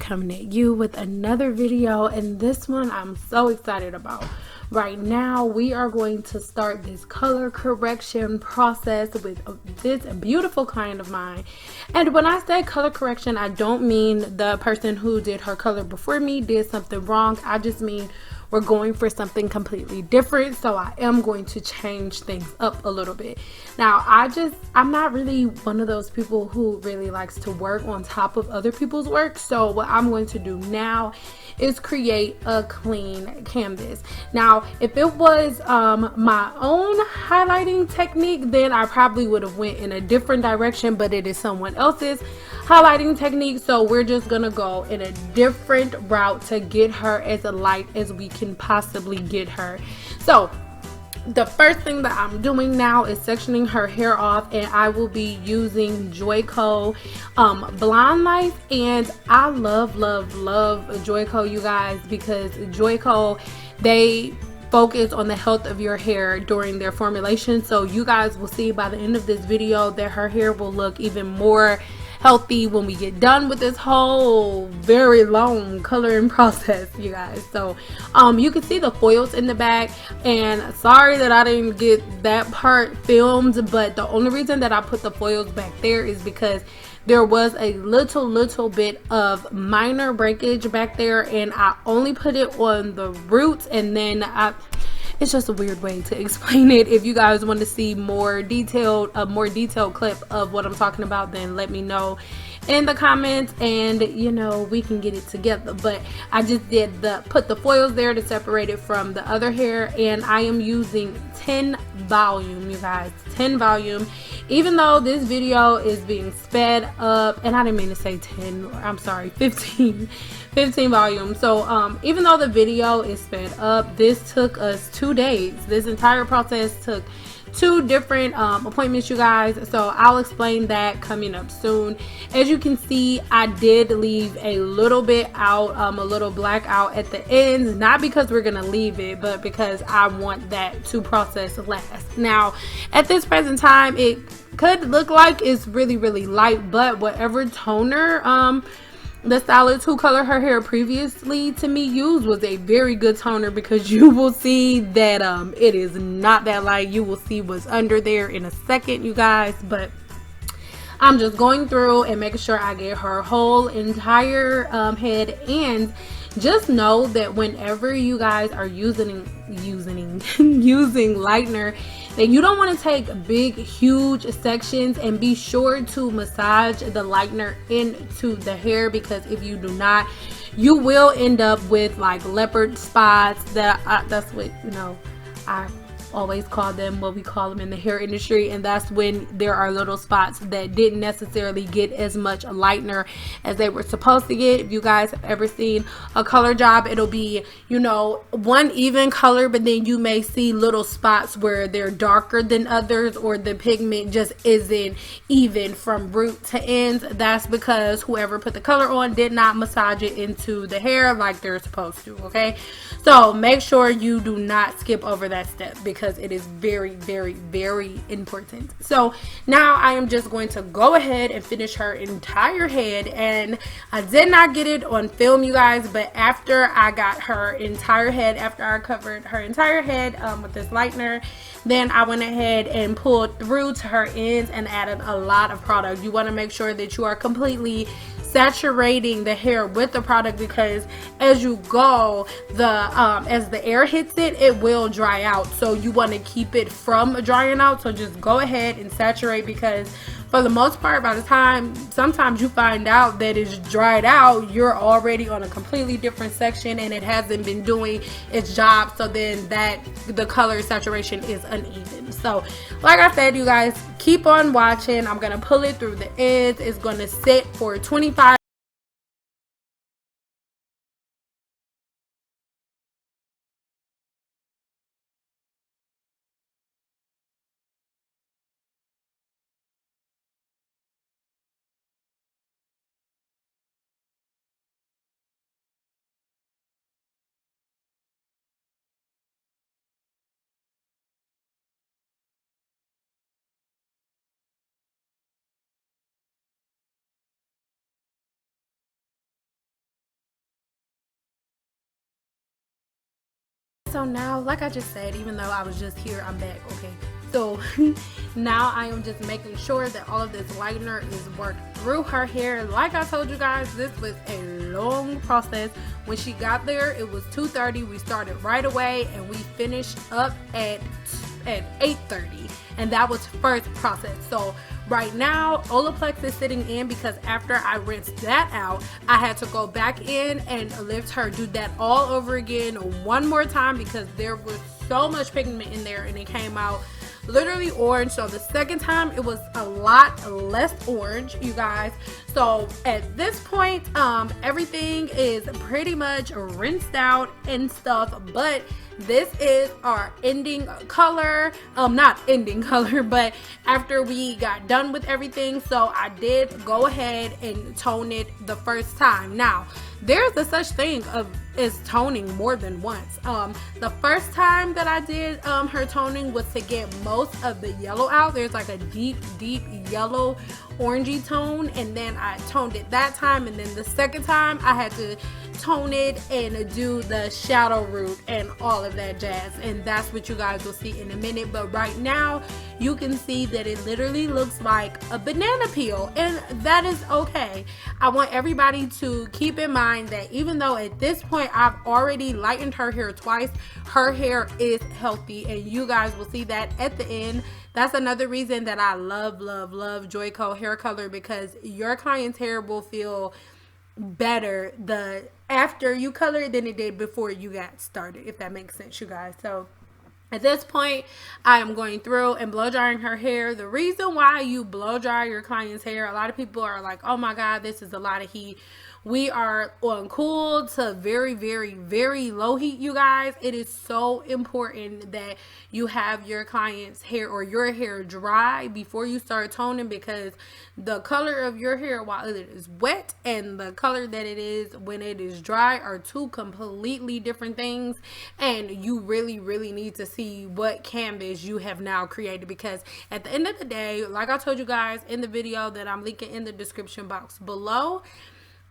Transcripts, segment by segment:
coming at you with another video, and this one I'm so excited about. Right now we are going to start this color correction process with this beautiful client of mine. And when I say color correction, I don't mean the person who did her color before me did something wrong. I just mean we're going for something completely different, so I am going to change things up a little bit. Now I'm not really one of those people who really likes to work on top of other people's work, so what I'm going to do now is create a clean canvas. Now if it was my own highlighting technique, then I probably would have went in a different direction, but it is someone else's highlighting technique, so we're just gonna go in a different route to get her as light as we can possibly get her. So the first thing that I'm doing now is sectioning her hair off, and I will be using Joico Blonde Life. And I love Joico, you guys, because Joico, they focus on the health of your hair during their formulation. So you guys will see by the end of this video that her hair will look even more healthy when we get done with this whole very long coloring process, you guys. So you can see the foils in the back, and sorry that I didn't get that part filmed, but the only reason that I put the foils back there is because there was a little bit of minor breakage back there, and I only put it on the roots, and then it's just a weird way to explain it. If you guys want to see a more detailed clip of what I'm talking about, then let me know in the comments, and you know, we can get it together. But I just did put the foils there to separate it from the other hair, and I am using 10 volume, you guys, 10 volume. Even though this video is being sped up, and I didn't mean to say 10, I'm sorry, 15 volume. So even though the video is sped up, this took us 2 days. This entire process took 2 different appointments, you guys, so I'll explain that coming up soon. As you can see, I did leave a little bit out, a little black out at the ends, not because we're gonna leave it, but because I want that to process last. Now at this present time, it could look like it's really light, but whatever toner the stylist who colored her hair previously to me used was a very good toner, because you will see that it is not that light. You will see what's under there in a second, you guys. But I'm just going through and making sure I get her whole entire head. And just know that whenever you guys are using using lightener, that you don't want to take big huge sections, and be sure to massage the lightener into the hair, because if you do not, you will end up with like leopard spots. That's what, you know, I always call them, what we call them in the hair industry, and that's when there are little spots that didn't necessarily get as much lightener as they were supposed to get. If you guys have ever seen a color job, it'll be, you know, one even color, but then you may see little spots where they're darker than others, or the pigment just isn't even from root to ends. That's because whoever put the color on did not massage it into the hair like they're supposed to. Okay, so make sure you do not skip over that step, because it is very important. So now I am just going to go ahead and finish her entire head, and I did not get it on film, you guys, but after I got her entire head, after I covered her entire head with this lightener, then I went ahead and pulled through to her ends and added a lot of product. You want to make sure that you are completely saturating the hair with the product, because as you go, as the air hits it, it will dry out. So you want to keep it from drying out. So just go ahead and saturate, because for the most part, by the time sometimes you find out that it's dried out, you're already on a completely different section and it hasn't been doing its job. So then the color saturation is uneven. So like I said, you guys, keep on watching. I'm gonna pull it through the ends. It's gonna sit for 25 so now, like I just said, even though I was just here, I'm back, okay? So now I am just making sure that all of this lightener is worked through her hair. Like I told you guys, this was a long process. When she got there, it was 2:30. We started right away and we finished up at 8:30, and that was first process. So right now Olaplex is sitting in because after I rinsed that out, I had to go back in and lift her, do that all over again one more time because there was so much pigment in there and it came out literally orange. So the second time it was a lot less orange, you guys. So at this point, everything is pretty much rinsed out and stuff, but this is our ending color. Not ending color, but after we got done with everything. So I did go ahead and tone it the first time. Now there's a such thing as toning more than once. The first time that I did her toning was to get most of the yellow out. There's like a deep yellow orangey tone, and then I toned it that time, and then the second time I had to tone it and do the shadow root and all of that jazz, and that's what you guys will see in a minute. But right now you can see that it literally looks like a banana peel, and that is okay. I want everybody to keep in mind that even though at this point I've already lightened her hair twice, her hair is healthy, and you guys will see that at the end. That's another reason that I love Joico hair color, because your client's hair will feel better after you color it than it did before you got started, if that makes sense, you guys. So at this point, I am going through and blow drying her hair. The reason why you blow dry your client's hair, a lot of people are like, oh my God, this is a lot of heat. We are on cool to very low heat, you guys. It is so important that you have your client's hair or your hair dry before you start toning, because the color of your hair while it is wet and the color that it is when it is dry are two completely different things, and you really need to see what canvas you have now created, because at the end of the day, like I told you guys in the video that I'm linking in the description box below,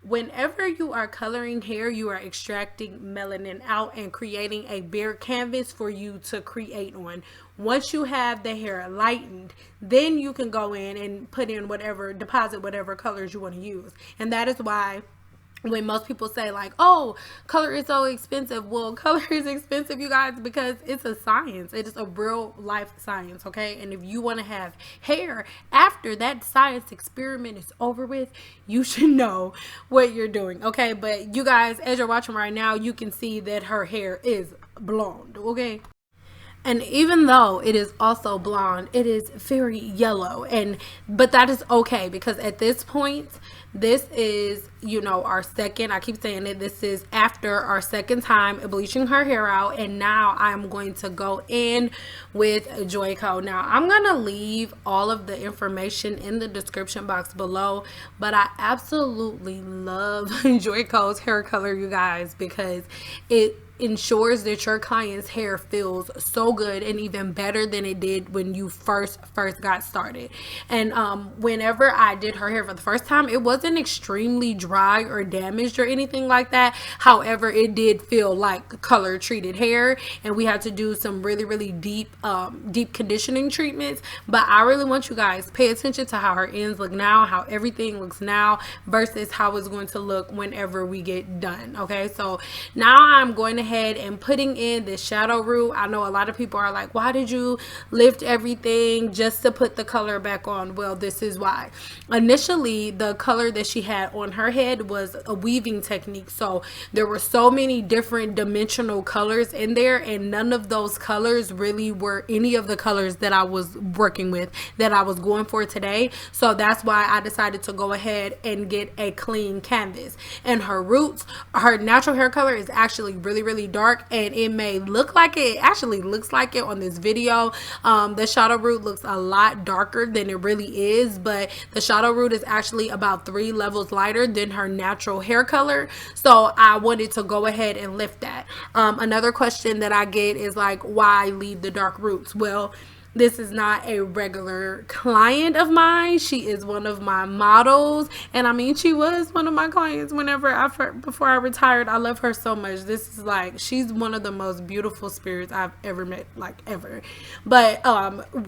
whenever you are coloring hair, you are extracting melanin out and creating a bare canvas for you to create on. Once you have the hair lightened, then you can go in and put in deposit whatever colors you want to use. And that is why when most people say like, oh, color is so expensive. Well, color is expensive, you guys, because it's a science. It is a real life science, okay? And if you want to have hair after that science experiment is over with, you should know what you're doing, okay? But you guys, as you're watching right now, you can see that her hair is blonde, okay? And even though it is also blonde, it is very yellow, but that is okay, because at this point, this is, you know, our second, I keep saying it, this is after our second time bleaching her hair out, and now I'm going to go in with Joico. Now I'm gonna leave all of the information in the description box below, but I absolutely love Joico's hair color, you guys, because it ensures that your client's hair feels so good and even better than it did when you first got started. And whenever I did her hair for the first time, it wasn't extremely dry or damaged or anything like that. However, it did feel like color treated hair, and we had to do some really deep conditioning treatments. But I really want you guys pay attention to how her ends look now, how everything looks now versus how it's going to look whenever we get done. Okay, so now I'm going ahead and putting in the shadow root. I know a lot of people are like, why did you lift everything just to put the color back on? Well, this is why. Initially, the color that she had on her head was a weaving technique, so there were so many different dimensional colors in there, and none of those colors really were any of the colors that I was working with, that I was going for today. So that's why I decided to go ahead and get a clean canvas. And her roots, her natural hair color is actually really dark, and it may look like it actually looks like it on this video. The shadow root looks a lot darker than it really is, but the shadow root is actually about 3 levels lighter than her natural hair color. So I wanted to go ahead and lift that. Another question that I get is like, why leave the dark roots? Well, This is not a regular client of mine. She is one of my models, and I mean, she was one of my clients before I retired. I love her so much. This is like, she's one of the most beautiful spirits I've ever met, like ever. But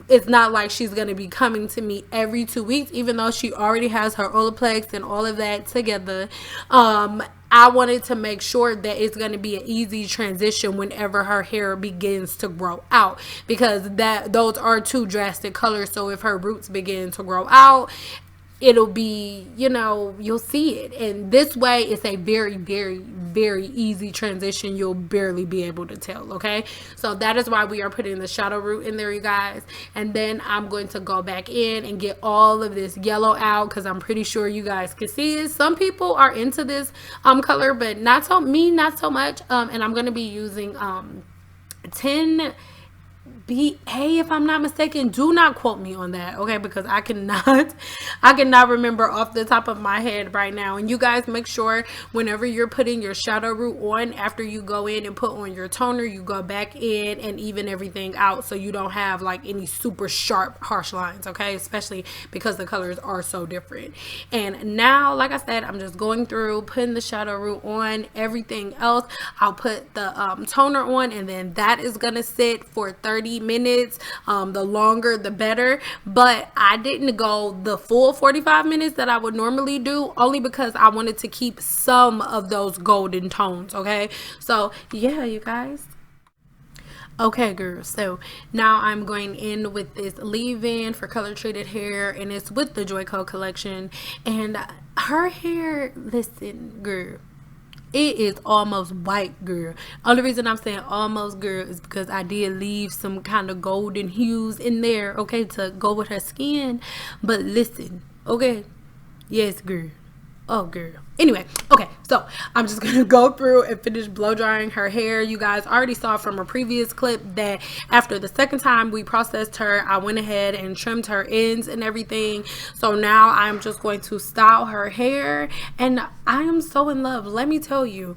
it's not like she's gonna be coming to me every 2 weeks, even though she already has her Olaplex and all of that together. I wanted to make sure that it's going to be an easy transition whenever her hair begins to grow out, because those are two drastic colors. So if her roots begin to grow out, it'll be, you know, you'll see it. And this way, it's a very, very, very easy transition. You'll barely be able to tell. Okay, so that is why we are putting the shadow root in there, you guys. And then I'm going to go back in and get all of this yellow out, because I'm pretty sure you guys can see it. Some people are into this color, but not so much. And I'm going to be using 10 BA, if I'm not mistaken. Do not quote me on that, okay, because I cannot remember off the top of my head right now. And you guys, make sure whenever you're putting your shadow root on, after you go in and put on your toner, you go back in and even everything out, so you don't have like any super sharp harsh lines, okay, especially because the colors are so different. And now, like I said, I'm just going through putting the shadow root on. Everything else, I'll put the toner on, and then that is gonna sit for 30 minutes. The longer the better, but I didn't go the full 45 minutes that I would normally do, only because I wanted to keep some of those golden tones. Okay, so yeah, you guys. Okay, girls, so now I'm going in with this leave-in for color treated hair, and it's with the Joico collection. And her hair, listen, girl, it is almost white, girl. Only reason I'm saying almost, girl, is because I did leave some kind of golden hues in there, okay, to go with her skin. But listen, okay, yes, girl. Oh, girl. Anyway, okay, so I'm just gonna go through and finish blow drying her hair. You guys already saw from a previous clip that after the second time we processed her, I went ahead and trimmed her ends and everything. So now I'm just going to style her hair, and I am so in love. Let me tell you,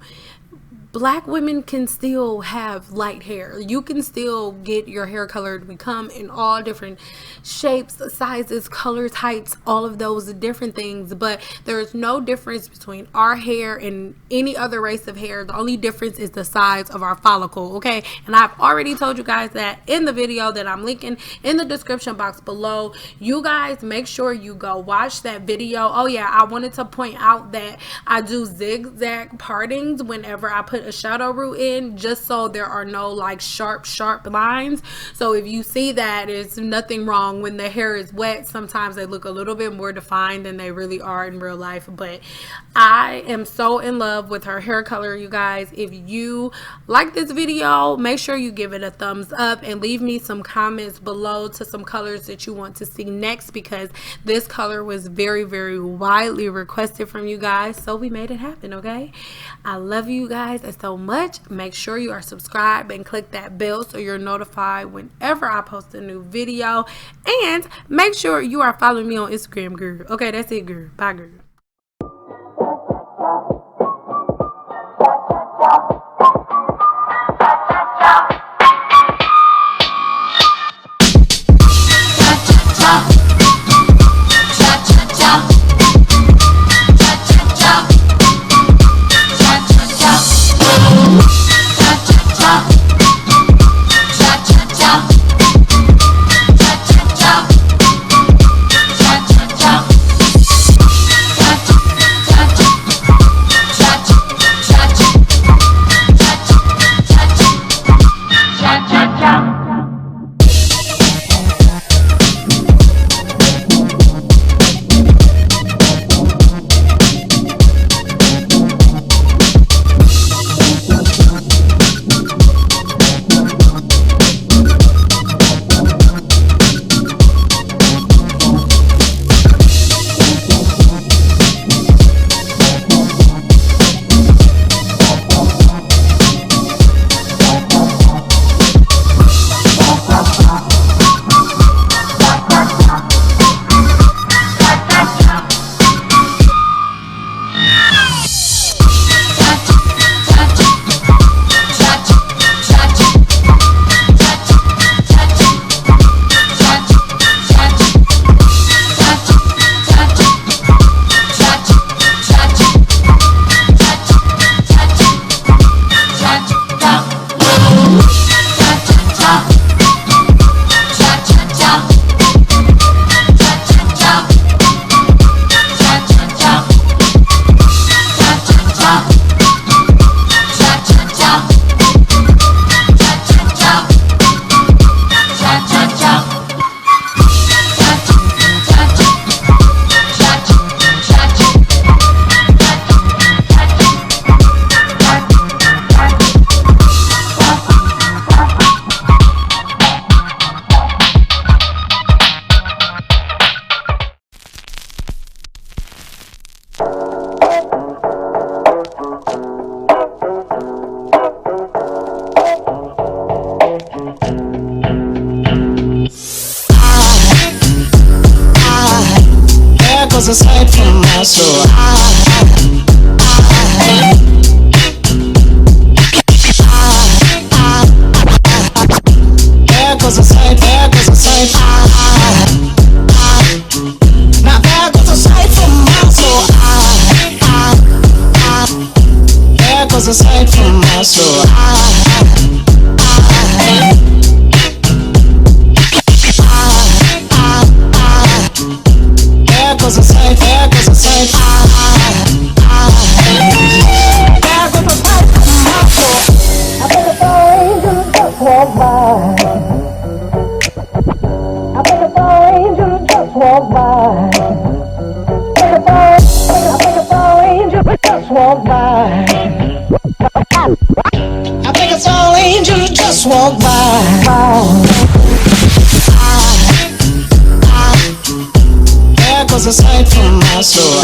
Black women can still have light hair. You can still get your hair colored. We come in all different shapes, sizes, colors, heights, all of those different things. But there's no difference between our hair and any other race of hair. The only difference is the size of our follicle, okay? And I've already told you guys that in the video that I'm linking in the description box below. You guys, make sure you go watch that video. Oh yeah, I wanted to point out that I do zigzag partings whenever I put a shadow root in, just so there are no like sharp lines. So if you see that, there's nothing wrong. When the hair is wet, sometimes they look a little bit more defined than they really are in real life. But I am so in love with her hair color, you guys. If you like this video, make sure you give it a thumbs up and leave me some comments below to some colors that you want to see next, because this color was very, very widely requested from you guys, so we made it happen. Okay, I love you guys so much. Make sure you are subscribed and click that bell so you're notified whenever I post a new video, and make sure you are following me on Instagram, girl. Okay, that's it, girl. Bye, girl. goes a sight from my soul. There goes a sight, there goes a sight. Now there goes a sight from my soul. There goes a sight from my soul. There goes a sight, there goes a sight. There goes a sight from my soul. I think it's all angels just walk by. I think it's all angels just walk by. I think it's all angels just walk by. I think it's all angels just walk by. There goes a sight from my soul.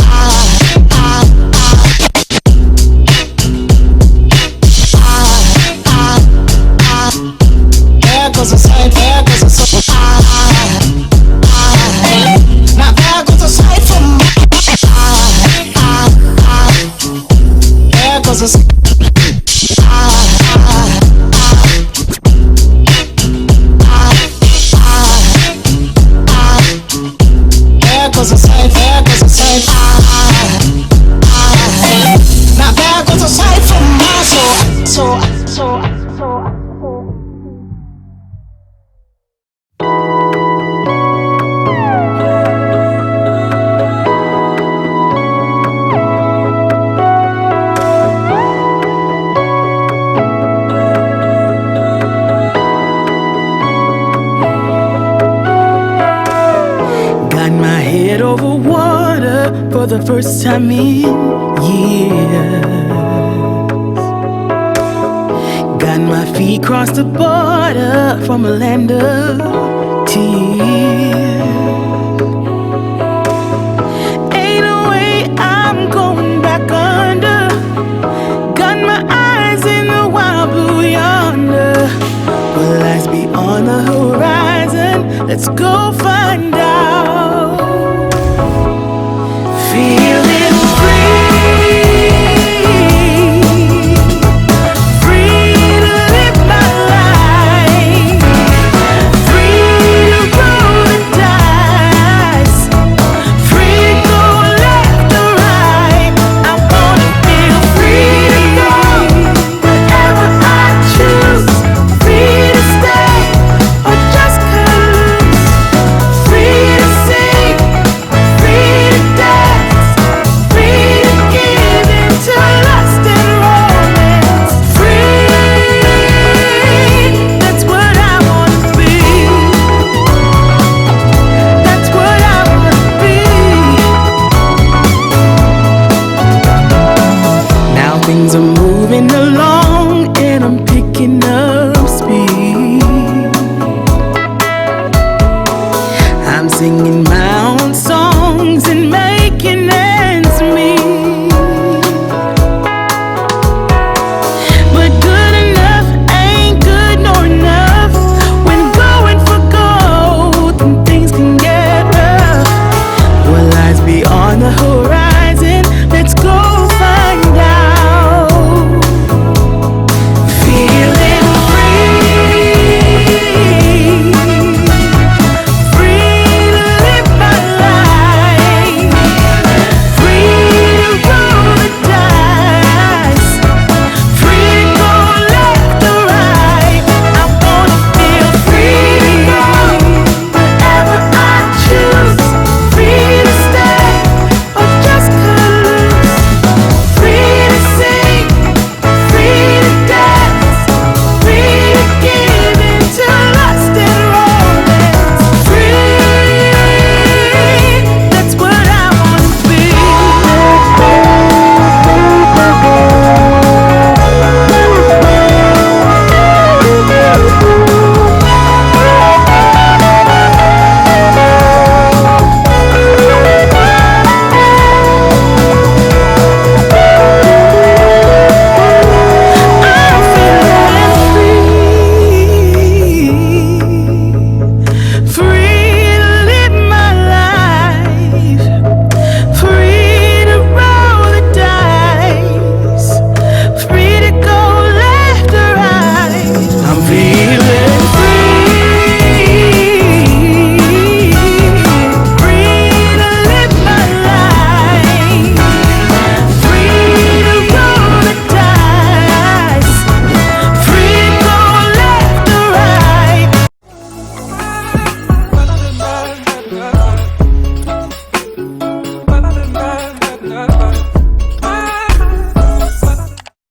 There goes a sight, there goes a sight. Now there goes a sight from my there goes a sight. There goes a sight, there goes a sight. Now there goes a sight from my soul. Got my head over water for the first time in years. Got my feet crossed the border from a land of tears. Ain't no way I'm going back under. Got my eyes in the wild blue yonder. Will lights be on the horizon? Let's go find